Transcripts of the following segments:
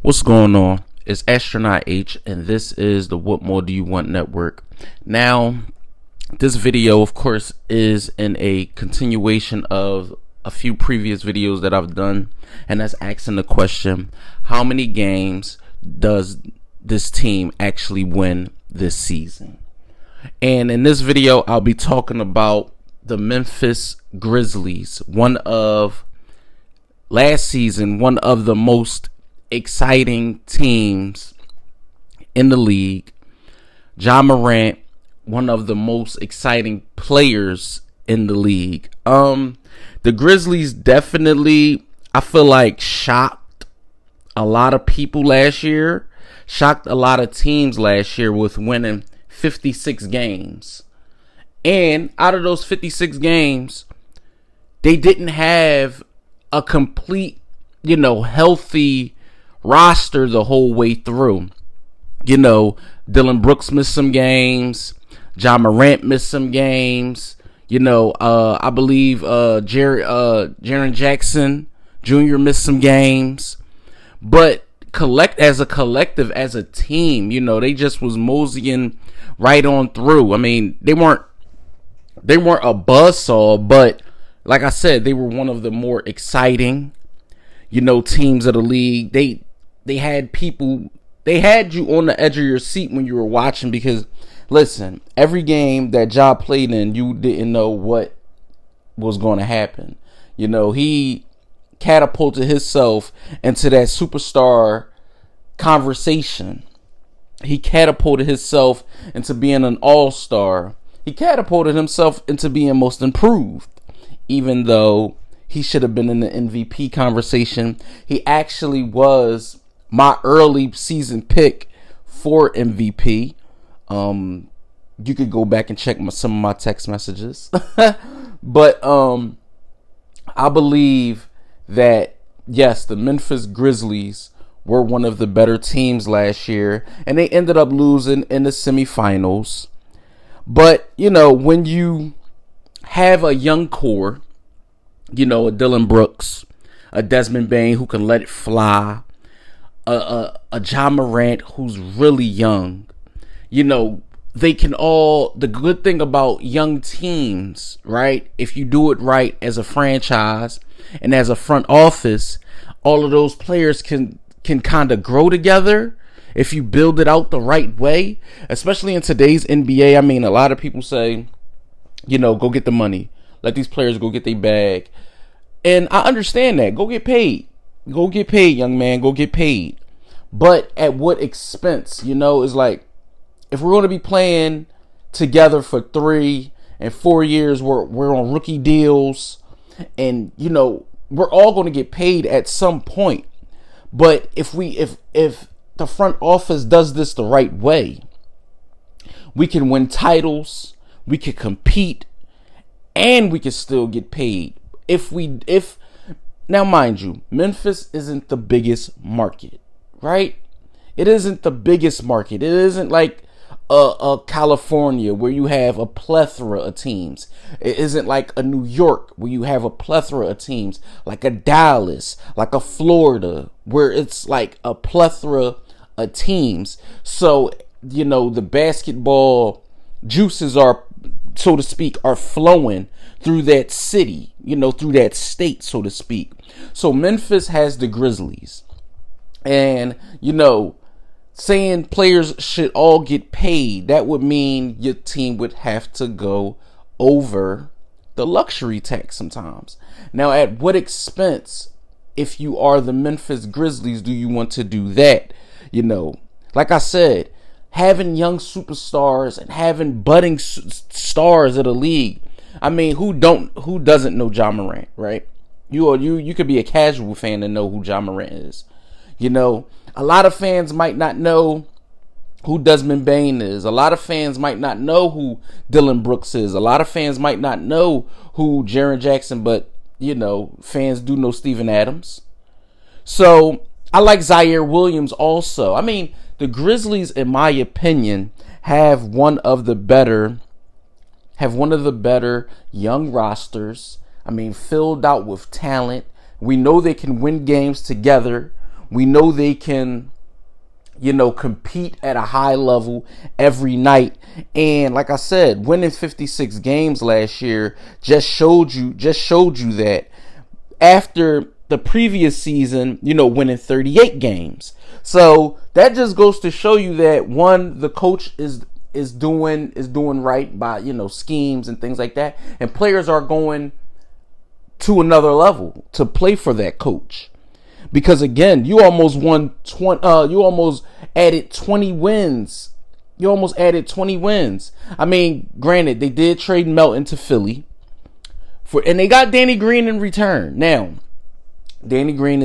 What's going on? It's Astronaut H, and this is the What More Do You Want Network. Now, this video, of course, is in a continuation of a few previous videos that I've done, and that's asking the question, how many games does this team actually win this season? And in this video, I'll be talking about the Memphis Grizzlies, last season, one of the most exciting teams in the league. Ja Morant, one of the most exciting players in the league. The Grizzlies definitely, I feel like, shocked a lot of people last year, shocked a lot of teams last year with winning 56 games. And out of those 56 games, they didn't have a complete, healthy roster the whole way through. Dillon Brooks missed some games. Ja Morant missed some games. I believe Jaren Jackson Jr. missed some games. But as a collective, as a team, they just was moseying right on through. I mean, they weren't a buzzsaw, but like I said, they were one of the more exciting, teams of the league. They had you on the edge of your seat when you were watching, because listen, every game that Ja played in, you didn't know what was going to happen. He catapulted himself into that superstar conversation. He catapulted himself into being an all-star. He catapulted himself into being most improved, even though he should have been in the MVP conversation. He actually was my early season pick for MVP. You could go back and check some of my text messages. But I believe that, yes, the Memphis Grizzlies were one of the better teams last year, and they ended up losing in the semifinals. But, when you have a young core, a Dillon Brooks, a Desmond Bane who can let it fly, a Ja Morant who's really young, they can all, the good thing about young teams, right? If you do it right as a franchise and as a front office, all of those players can kind of grow together if you build it out the right way, especially in today's NBA. I mean, a lot of people say, go get the money. Let these players go get their bag. And I understand that. Go get paid. Go get paid, young man. Go get paid. But at what expense? It's like, if we're going to be playing together for 3 and 4 years, we're on rookie deals, and we're all going to get paid at some point. But if the front office does this the right way, we can win titles, we can compete, and we can still get paid. Now, mind you, Memphis isn't the biggest market, right? It isn't the biggest market. It isn't like a California where you have a plethora of teams. It isn't like a New York where you have a plethora of teams, like a Dallas, like a Florida, where it's like a plethora of teams. So, the basketball juices are, so to speak, are flowing through that city, through that state, so to speak. So Memphis has the Grizzlies. And, saying players should all get paid, that would mean your team would have to go over the luxury tax sometimes. Now, at what expense, if you are the Memphis Grizzlies, do you want to do that? Like I said, having young superstars and having budding stars of the league. I mean, who doesn't know Ja Morant, right? You could be a casual fan and know who Ja Morant is. A lot of fans might not know who Desmond Bane is. A lot of fans might not know who Dillon Brooks is. A lot of fans might not know who Jaren Jackson, but, fans do know Steven Adams. So, I like Zaire Williams also. I mean, the Grizzlies, in my opinion, have one of the better young rosters. I mean, filled out with talent. We know they can win games together. We know they can, compete at a high level every night. And like I said, winning 56 games last year just showed you that after the previous season, winning 38 games. So that just goes to show you that one, the coach is doing right by, schemes and things like that. And players are going to another level to play for that coach. Because again, you almost added 20 wins. I mean, granted, they did trade Melton to Philly and they got Danny Green in return. Now, Danny Green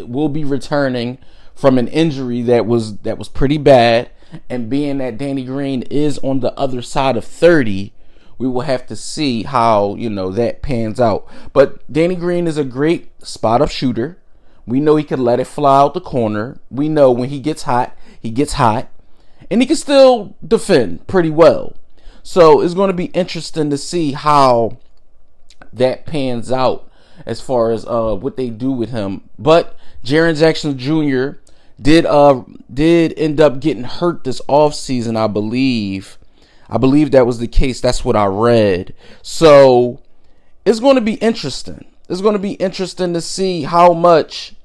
will be returning from an injury that was pretty bad, and being that Danny Green is on the other side of 30, we will have to see how, that pans out. But Danny Green is a great spot-up shooter. We know he can let it fly out the corner. We know when he gets hot, and he can still defend pretty well. So it's going to be interesting to see how that pans out as far as what they do with him. But Jaren Jackson Jr. did end up getting hurt this offseason, I believe. I believe that was the case. That's what I read. So it's going to be interesting. It's going to be interesting to see how much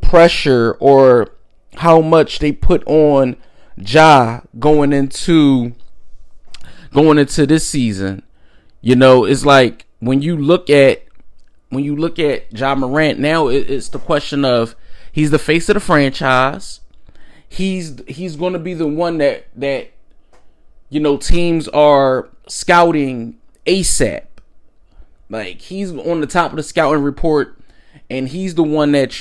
pressure or how much they put on Ja going into this season. It's like when you look at Ja Morant now, it's the question of he's the face of the franchise. He's going to be the one that teams are scouting ASAP. Like, he's on the top of the scouting report, and he's the one that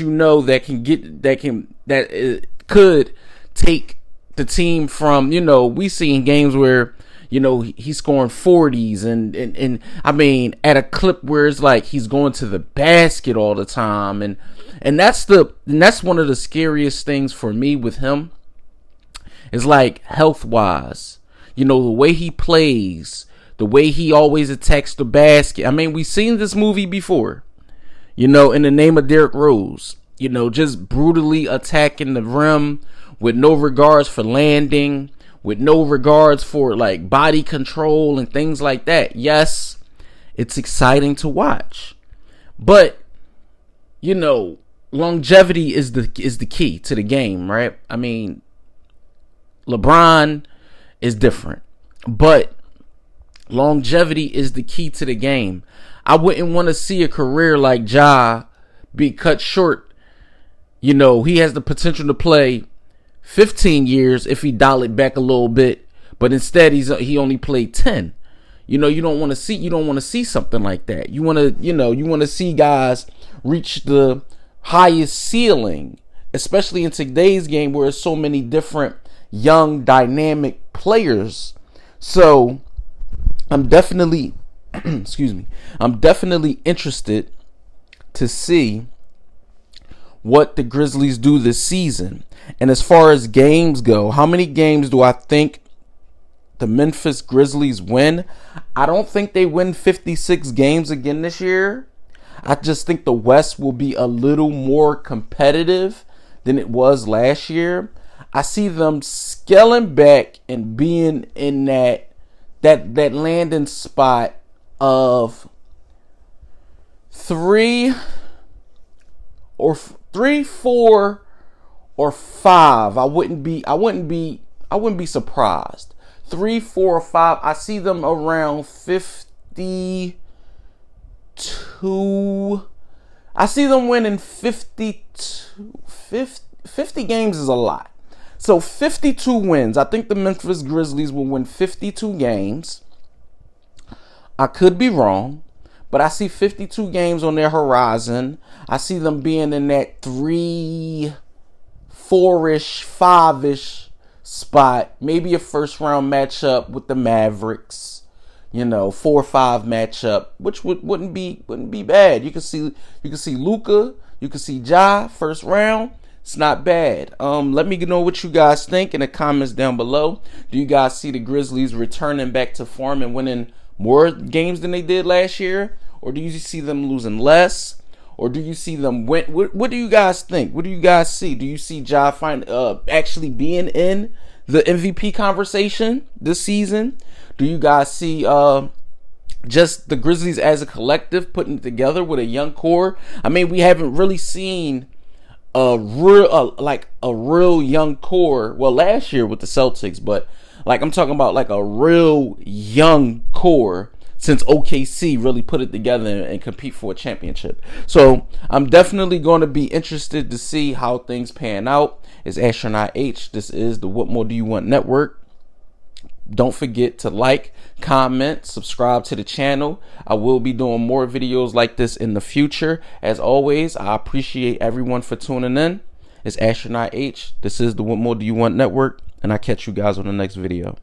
could take the team from, we see in games where, he's scoring 40s and I mean, at a clip where it's like he's going to the basket all the time. And that's one of the scariest things for me with him is like health wise, the way he plays, the way he always attacks the basket. I mean, we've seen this movie before, in the name of Derrick Rose, just brutally attacking the rim with no regards for landing, with no regards for like body control and things like that. Yes, it's exciting to watch, but longevity is the key to the game, right? I mean, LeBron is different, but longevity is the key to the game. I wouldn't want to see a career like Ja be cut short. He has the potential to play 15 years if he dial it back a little bit, but instead he only played 10. You don't want to see something like that. You want to see guys reach the highest ceiling, especially in today's game where there's so many different young dynamic players. So I'm definitely interested to see what the Grizzlies do this season. And as far as games go, how many games do I think the Memphis Grizzlies win? I don't think they win 56 games again this year. I just think the West will be a little more competitive than it was last year. I see them scaling back and being in that landing spot of 3, 4, or 5. I wouldn't be surprised. 3, 4, or 5. I see them around 52. I see them winning 52. 50 games is a lot. So 52 wins. I think the Memphis Grizzlies will win 52 games. I could be wrong, but I see 52 games on their horizon. I see them being in that 3, 4-ish, 5-ish spot. Maybe a first round matchup with the Mavericks. 4 or 5 matchup, which wouldn't be bad. You can see Luka, you can see Ja first round. It's not bad. Let me know what you guys think in the comments down below. Do you guys see the Grizzlies returning back to form and winning more games than they did last year? Or do you see them losing less? or do you see them win? What do you guys think? What do you guys see? Do you see Ja actually being in the MVP conversation this season? Do you guys see just the Grizzlies as a collective putting it together with a young core? I mean, we haven't really seen a real young core. Well, last year with the Celtics, but like I'm talking about like a real young core since OKC really put it together and compete for a championship. So I'm definitely going to be interested to see how things pan out. It's Astronaut H. This is the What More Do You Want Network. Don't forget to like, comment, subscribe to the channel. I will be doing more videos like this in the future. As always, I appreciate everyone for tuning in. It's Astronaut H. This is the What More Do You Want Network, and I catch you guys on the next video.